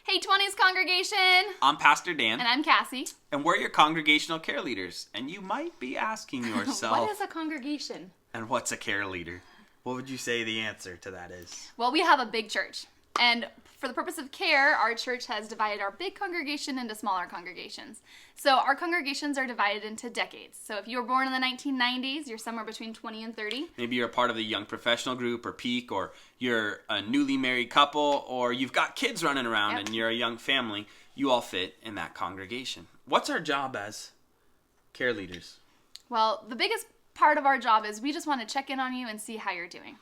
Hey 20s congregation! I'm Pastor Dan. And I'm Cassie. And we're your congregational care leaders. And you might be asking yourself... What is a congregation? And what's a care leader? What would you say the answer to that is? Well, we have a big church. And for the purpose of care, our church has divided our big congregation into smaller congregations. So our congregations are divided into decades. So if you were born in the 1990s, you're somewhere between 20 and 30. Maybe you're a part of the young professional group or peak, or you're a newly married couple, or you've got kids running around and you're a young family. You all fit in that congregation. What's our job as care leaders? Well, the biggest part of our job is we just want to check in on you and see how you're doing.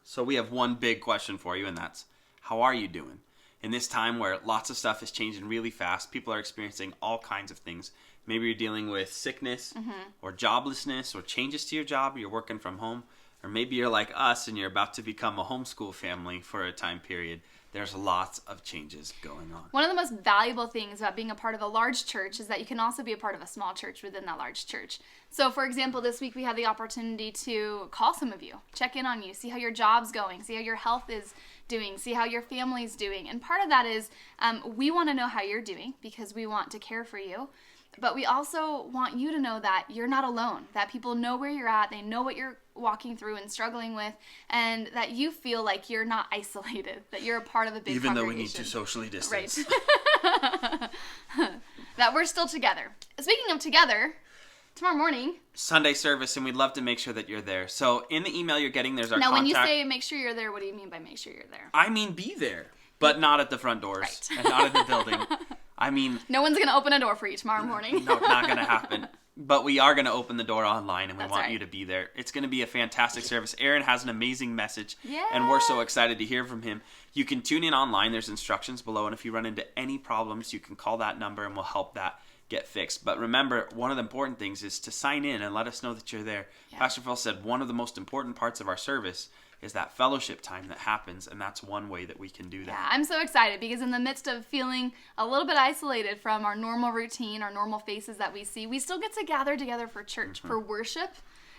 So we have one big question for you, and that's, how are you doing? In this time where lots of stuff is changing really fast, people are experiencing all kinds of things. Maybe you're dealing with sickness or joblessness or changes to your job, you're working from home. Or maybe you're like us and you're about to become a homeschool family for a time period. There's lots of changes going on. One of the most valuable things about being a part of a large church is that you can also be a part of a small church within that large church. So, for example, this week we had the opportunity to call some of you, check in on you, see how your job's going, see how your health is doing, see how your family's doing. And part of that is we want to know how you're doing because we want to care for you. But we also want you to know that you're not alone, that people know where you're at, they know what you're walking through and struggling with, and that you feel like you're not isolated, that you're a part of a big Even congregation. though we need to socially distance. Right. That we're still together. Speaking of together, tomorrow morning, Sunday service, and we'd love to make sure that you're there. So in the email you're getting, there's our now contact. when you say make sure you're there, what do you mean by make sure you're there? I mean be there, but not at the front doors Right. and not in the building. I mean... No one's going to open a door for you tomorrow morning. No, not going to happen. But we are going to open the door online, and we That's want right. you to be there. It's going to be a fantastic service. Aaron has an amazing message, Yeah. and we're so excited to hear from him. You can tune in online. There's instructions below, and if you run into any problems, you can call that number, and we'll help that get fixed. But remember, one of the important things is to sign in and let us know that you're there. Yeah. Pastor Phil said one of the most important parts of our service is that fellowship time that happens, and that's one way that we can do that. Yeah, I'm so excited because in the midst of feeling a little bit isolated from our normal routine, our normal faces that we see, we still get to gather together for church, for worship.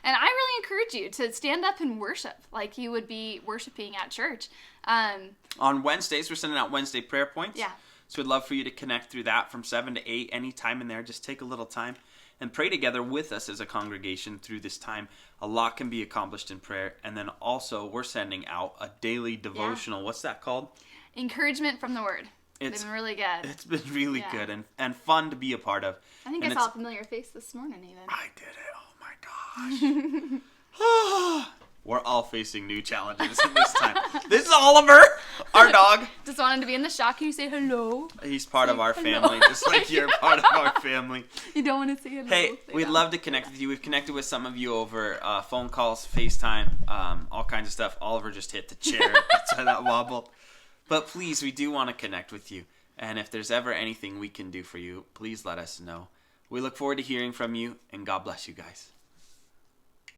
And I really encourage you to stand up and worship like you would be worshiping at church. On Wednesdays, we're sending out Wednesday prayer points. Yeah. So we'd love for you to connect through that from 7 to 8, any time in there. Just take a little time and pray together with us as a congregation through this time. A lot can be accomplished in prayer. And then also, we're sending out a daily devotional. Yeah. What's that called? Encouragement from the Word. It's been really good. It's been really good and fun to be a part of. I think I saw a familiar face this morning even. I did it. Oh my gosh. We're all facing new challenges in this time. This is Oliver, our dog. Just wanted to be in the shot. Can you say hello? He's part of our family, just like you're part of our family. You don't want to say hello. Hey, we'd love to connect with you. We've connected with some of you over phone calls, FaceTime, all kinds of stuff. Oliver just hit the chair. That's why that wobbled. But please, we do want to connect with you. And if there's ever anything we can do for you, please let us know. We look forward to hearing from you, and God bless you guys.